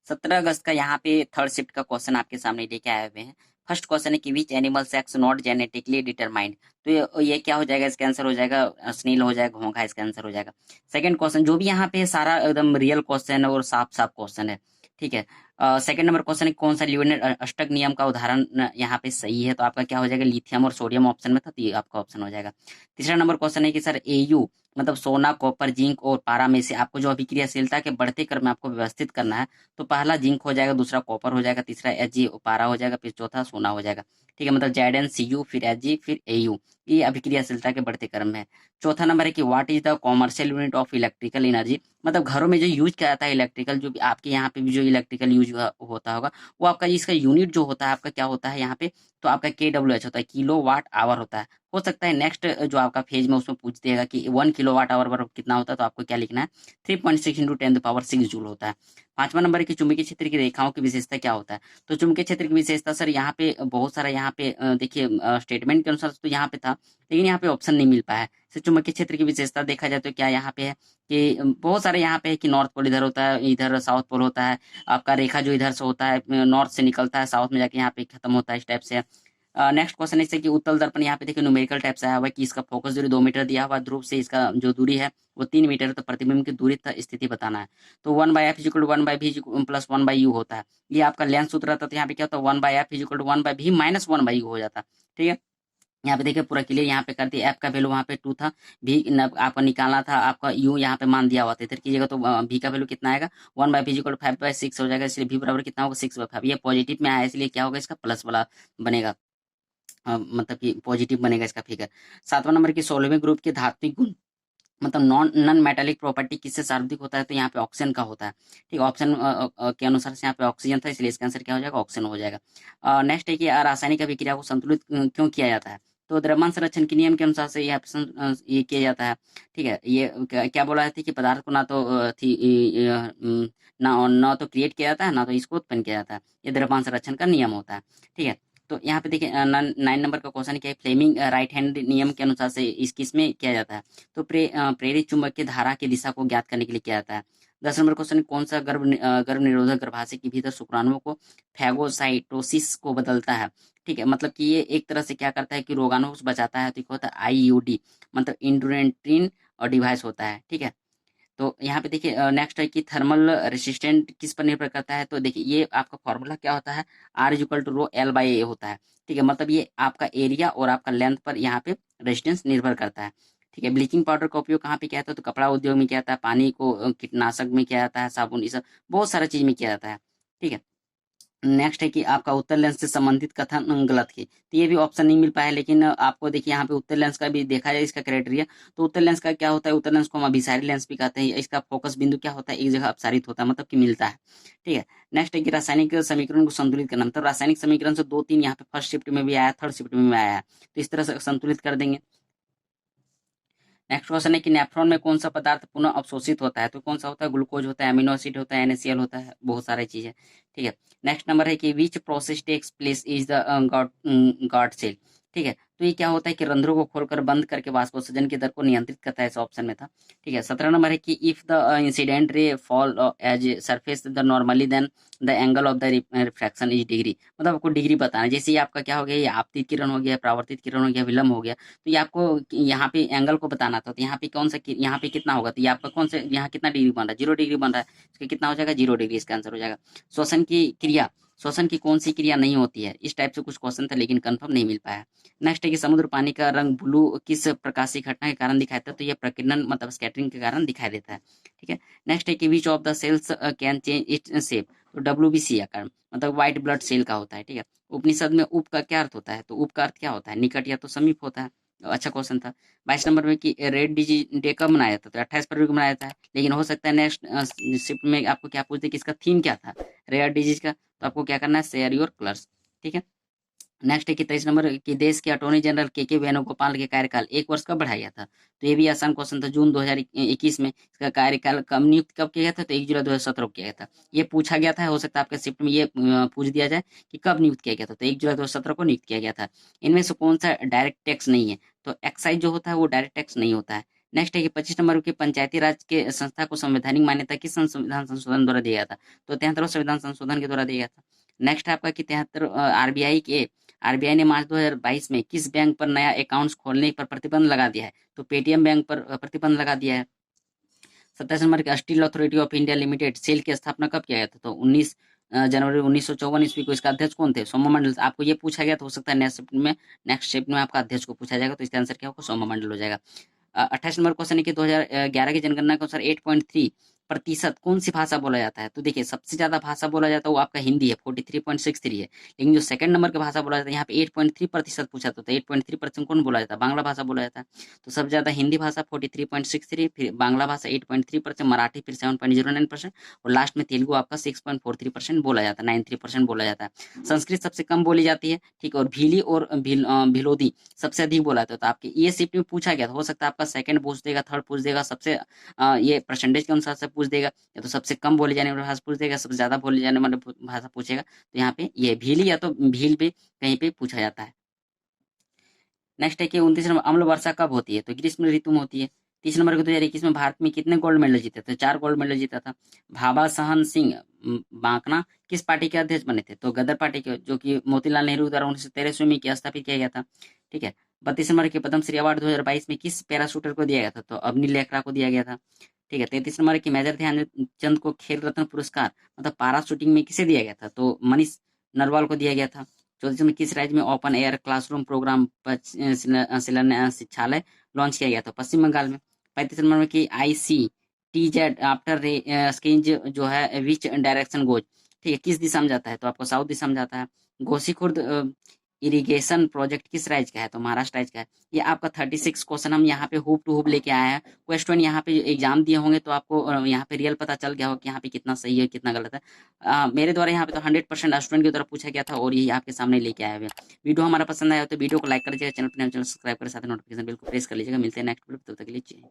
17 अगस्त का यहाँ पे थर्ड शिफ्ट का क्वेश्चन आपके सामने लेके आए हुए हैं। फर्स्ट क्वेश्चन है कि which animal sex not genetically determined. तो ये क्या हो जाएगा, इसका आंसर हो जाएगा स्नेल हो जाएगा, घोंघा इसका आंसर हो जाएगा। सेकंड क्वेश्चन जो भी यहाँ पे सारा एकदम रियल क्वेश्चन है और साफ साफ क्वेश्चन है, ठीक है। सेकंड नंबर क्वेश्चन है कौन सा ल्यूनेट अष्टक नियम का उदाहरण यहाँ पे सही है, तो आपका क्या हो जाएगा, लिथियम और सोडियम ऑप्शन में था, तो ये आपका ऑप्शन हो जाएगा। तीसरा नंबर क्वेश्चन है कि सर एयू मतलब सोना, कॉपर, जिंक और पारा में से आपको जो अभिक्रियाशीलता के बढ़ते क्रम में आपको व्यवस्थित करना है, तो पहला जिंक हो जाएगा, दूसरा कॉपर हो जाएगा, तीसरा एच जी पारा हो जाएगा, फिर चौथा सोना हो जाएगा। ठीक है, मतलब जेड एन सी यू फिर एच जी फिर ए यू, ये अभिक्रियाशीलता के बढ़ते क्रम में है। चौथा नंबर है कि what is the commercial unit of electrical energy, मतलब घरों में जो यूज किया जाता है इलेक्ट्रिकल, जो भी आपके यहाँ पे भी जो इलेक्ट्रिकल यूज होता होगा, वो आपका इसका यूनिट जो होता है आपका क्या होता है यहाँ पे, तो आपका के डब्ल्यू एच होता है, किलो वाट आवर होता है। हो सकता है नेक्स्ट जो आपका फेज में उसमें पूछ देगा कि 1 किलोवाट आवर पर कितना होता है, तो आपको क्या लिखना है, 3.6 into 10 to the power 6 joule होता है। पांचवा नंबर है कि चुंबकीय क्षेत्र की रेखाओं की विशेषता क्या होता है, तो चुंबकीय क्षेत्र की विशेषता सर यहाँ पे बहुत सारा यहाँ पे देखिए स्टेटमेंट के अनुसार तो यहाँ पे था, लेकिन यहाँ पे ऑप्शन नहीं मिल पाया है। सर चुंबकीय क्षेत्र की विशेषता देखा जाए तो क्या यहाँ पे है कि बहुत सारे यहाँ पे है कि नॉर्थ पोल इधर होता है, इधर साउथ पोल होता है, आपका रेखा जो इधर से होता है नॉर्थ से निकलता है साउथ में जाके यहाँ पे खत्म होता है, इस टाइप से। नेक्स्ट क्वेश्चन इससे कि उत्तल दर्पण यहाँ पे देखिए न्यूमेरिकल टाइप से आया हुआ है कि इसका फोकस दूरी 2 मीटर दिया हुआ है, ध्रुव से इसका जो दूरी है वो 3 मीटर है, तो प्रतिबिंब की दूरी तथा स्थिति बताना है। तो 1/f = 1/v + 1/u होता है। ये आपका लेंस सूत्र रहता है, तो यहाँ पे क्या होता है 1/f = 1/v -1/u हो जाता है। ठीक है, यहाँ पे देखिए पूरा क्लियर यहाँ पे कर दिया, एफ का वैल्यू वहाँ पे 2 था, भी आपका निकालना था, आपका यू यहाँ पे मान दिया हुआ था, इधर कीजिएगा तो भी का वैल्यू कितना आएगा 1/v = 5/6 हो जाएगा, इसलिए भी बराबर कितना होगा 6/5। ये पॉजिटिव में आया इसलिए क्या होगा इसका प्लस वाला बनेगा, मतलब कि पॉजिटिव बनेगा इसका फिगर। सातवां नंबर की 16वें ग्रुप के धात्विक गुण मतलब नॉन मेटालिक प्रॉपर्टी किससे सर्वाधिक होता है, तो यहाँ पे ऑक्सीजन का होता है। ठीक है, ऑप्शन के अनुसार से यहाँ पे ऑक्सीजन था, इसलिए इसका आंसर क्या हो जाएगा, ऑक्सीजन हो जाएगा। नेक्स्ट है कि रासायनिक अभिक्रिया को संतुलित क्यों किया जाता है, तो द्रव्यमान संरक्षण के नियम के अनुसार से यह ये किया जाता है। ठीक है, ये क्या बोला जाता है कि पदार्थ को ना तो ना तो क्रिएट किया जाता है, ना तो इसको उत्पन्न किया जाता है, ये द्रव्यमान संरक्षण का नियम होता है। ठीक है, तो यहाँ पे देखिए 9 नंबर का क्वेश्चन क्या है, फ्लेमिंग राइट हैंड नियम के अनुसार से इस किसमें किया जाता है, तो प्रेरित चुंबकीय धारा की दिशा को ज्ञात करने के लिए किया जाता है। 10 नंबर क्वेश्चन कौन सा गर्भ निरोधक गर्भाशय के भीतर शुक्राणुओं को फैगोसाइटोसिस को बदलता है। ठीक है, मतलब कि ये एक तरह से क्या करता है कि रोगाणुओं से बचाता है, तो क्या होता है आईयूडी मतलब इंडोरेंट्रीन और डिवाइस होता है। ठीक है, तो यहाँ पे देखिए नेक्स्ट है कि थर्मल रेसिस्टेंट किस पर निर्भर करता है, तो देखिए ये आपका फॉर्मूला क्या होता है, R = ρL/A होता है। ठीक है, मतलब ये आपका एरिया और आपका लेंथ पर यहाँ पे रेजिस्टेंस निर्भर करता है। ठीक है, ब्लीचिंग पाउडर का उपयोग कहाँ पे किया जाता है, तो कपड़ा उद्योग में किया जाता है, पानी को कीटनाशक में किया जाता है, साबुन, ये सब बहुत सारा चीज में किया जाता है। ठीक है, नेक्स्ट है कि आपका उत्तर लेंस से संबंधित कथन गलत है, तो ये भी ऑप्शन नहीं मिल पाया, लेकिन आपको देखिए यहाँ पे उत्तर लेंस का भी देखा जाए इसका क्राइटेरिया, तो उत्तर लेंस का क्या होता है, उत्तर लेंस को हम अभिसारी लेंस भी कहते हैं, इसका फोकस बिंदु क्या होता है, एक जगह अपसारित होता है, मतलब कि मिलता है। ठीक है, नेक्स्ट है कि रासायनिक समीकरण को संतुलित करना, मतलब रासायनिक समीकरण से 2 3 यहाँ पे फर्स्ट शिफ्ट में भी आया, थर्ड शिफ्ट में भी आया है, तो इस तरह से संतुलित कर देंगे। नेक्स्ट क्वेश्चन है कि नेफ्रॉन में कौन सा पदार्थ पुनः अवशोषित होता है, तो कौन सा होता है, ग्लूकोज होता है, अमीनो एसिड होता है, NaCl होता है, बहुत सारी चीजें। ठीक है, नेक्स्ट नंबर है कि which process takes place is the guard cell. ठीक है, तो ये क्या होता है कि रंध्रों को खोलकर बंद करके वाष्पोत्सर्जन की दर को नियंत्रित करता है, इस ऑप्शन में था। ठीक है, 17 नंबर है कि if the incident ray fall as surface the normally then the angle of the refraction is degree, मतलब आपको डिग्री बताना है, जैसे ये आपका क्या हो गया, ये आपतित किरण हो गया, परावर्तित किरण हो गया, विलंब हो गया, तो ये आपको यहाँ पे एंगल को बताना था, तो यहाँ पे कौन सा यहाँ पे कितना होगा, तो ये आपका कौन सा यहाँ कितना डिग्री बन रहा है, 0 डिग्री बन रहा है, इसका कितना हो जाएगा 0 डिग्री, इसका आंसर हो जाएगा। श्वसन की क्रिया, श्वसन की कौन सी क्रिया नहीं होती है, इस टाइप से कुछ क्वेश्चन था लेकिन कंफर्म नहीं मिल पाया। नेक्स्ट है कि समुद्र पानी का रंग ब्लू किस प्रकाशीय घटना के कारण दिखाई देता है, तो ये प्रकीर्णन मतलब स्कैटरिंग के कारण दिखाई देता है। ठीक है, नेक्स्ट है कि which of the cells can change its shape, तो WBC आकार मतलब व्हाइट ब्लड सेल का होता है। ठीक है, उपनिषद में उप का क्या अर्थ होता है, तो उप का अर्थ क्या होता है, निकट या तो समीप होता है। अच्छा क्वेश्चन था। 22 नंबर में कि रेड डिजी डे कब मनाया जाता है, तो 28 फरवरी को मनाया जाता है, लेकिन हो सकता है नेक्स्ट शिफ्ट में आपको क्या पूछते कि इसका थीम क्या था, रेयर डिजीज का, तो आपको क्या करना है, शेयर योर कलर्स। ठीक है, नेक्स्ट है कि 23 नंबर कि देश के अटॉर्नी जनरल के वेणुगोपाल के कार्यकाल 1 वर्ष कब बढ़ाया गया था, तो ये भी आसान क्वेश्चन था, जून 2021 में इसका कार्यकाल कब नियुक्त कब किया गया था, तो 1 जुलाई 2017 को किया गया था। ये पूछा गया था, हो सकता है आपके शिफ्ट में ये पूछ दिया जाए कि कब नियुक्त किया गया था, तो 1 जुलाई 2017 को नियुक्त किया गया था। इनमें से कौन सा डायरेक्ट टैक्स नहीं है, तो एक्साइज जो होता है वो डायरेक्ट टैक्स नहीं होता है। नेक्स्ट है कि 25 नंबर की पंचायती राज के संस्था को संवैधानिक मान्यता किस संविधान संशोधन द्वारा दिया गया था? तो 73वें संविधान संशोधन के द्वारा दिया गया था। नेक्स्ट है आपका कि 73 आरबीआई ने मार्च 2022 में किस बैंक पर नया अकाउंट्स खोलने पर प्रतिबंध लगा दिया है? तो पेटीएम बैंक पर प्रतिबंध लगा दिया है। 27 नंबर के Steel Authority of India Limited SAIL की स्थापना कब किया गया था? तो 19 जनवरी 1954 ईस्वी को। इसका अध्यक्ष कौन थे? सोमा मंडल। आपको ये पूछा गया तो हो सकता है नेक्स्ट शिफ्ट में आपका अध्यक्ष को पूछा जाएगा, तो इसका आंसर क्या होगा? सोमा मंडल हो जाएगा। 28 नंबर क्वेश्चन है कि 2011 की जनगणना के अनुसार 8.3% कौन सी भाषा बोला जाता है? तो देखिए सबसे ज्यादा भाषा बोला जाता है वो आपका हिंदी है, 43.63 है। लेकिन जो सेकंड नंबर की भाषा बोला जाता है यहाँ पे 8.3% पूछा था, तो 8.3% कौन बोला जाता है? बांग्ला भाषा बोला जाता है। तो सबसे ज्यादा हिंदी भाषा 43.63, फिर बांग्ला भाषा 8.3%, मराठी फिर 7.09%, और लास्ट में तेलुगु आपका 6.43% बोला जाता है, 93% बोला जाता है। संस्कृत सबसे कम बोली जाती है, ठीक है, और भीली और भिलोदी सबसे अधिक बोला जाता है। तो आपके ये शिफ्ट में पूछा गया, हो सकता है आपका सेकंड पूछ देगा, थर्ड पूछ देगा, सबसे ये परसेंटेज के अनुसार से पूछ देगा, या तो सबसे कम बोले जाने वाली भाषा पूछ देगा, सबसे ज्यादा बोले जाने वाली भाषा पूछेगा। तो यहाँ पे ये भीली या तो भील भी कहीं पे पूछा जाता है। नेक्स्ट है कि 29 नंबर अम्ल वर्षा कब होती है? तो ग्रीष्म ऋतु में होती है। 30 नंबर को 2021 में भारत में कितने गोल्ड मेडल जीते थे? 4 गोल्ड मेडल जीता था। भाभा सहन सिंह बांकना किस पार्टी के अध्यक्ष बने थे? तो गदर पार्टी के, जो कि मोतीलाल नेहरू द्वारा 1913 में स्थापित किया गया था, ठीक है। 32 नंबर के पद्मश्री अवार्ड 2022 में किस पैराशूटर को दिया गया था? तो अवनी लेखरा को दिया गया था, ठीक है। 33 नंबर की मेजर ध्यानचंद को खेल रत्न पुरस्कार मतलब पारा शूटिंग में किसे दिया गया था? तो मनीष नरवाल को दिया गया था। 34 में किस राज्य में ओपन एयर क्लासरूम प्रोग्राम शिक्षालय लॉन्च किया गया था? पश्चिम बंगाल में। 35 नंबर में कि ICTZ आफ्टर स्किंज जो है विच डायरेक्शन गोज, ठीक है, किस दिशा में जाता है? तो आपको साउथ दिशा में जाता है। गोसीखुर्द इरिगेशन प्रोजेक्ट किस राज्य का है? तो महाराष्ट्र राज्य का है। ये आपका 36 क्वेश्चन हम यहाँ पे हुब टू हुब लेके आए हैं। क्वेश्चन यहाँ पे एग्जाम दिए होंगे तो आपको यहाँ पे रियल पता चल गया होगा कि यहाँ पे कितना सही है कितना गलत है। मेरे द्वारा यहाँ पे तो 100% स्टूडेंट की तरफ पूछा गया था और ये आपके सामने लेके आए हुए हैं। वीडियो हमारा पसंद आया तो वीडियो को लाइक कर दीजिएगा, चैनल पर सब्सक्राइब कर साथ नोटिफिकेशन बिल को प्रेस कर लीजिएगा। मिलते हैं नेक्स्ट वीडियो, तब तक के लिए।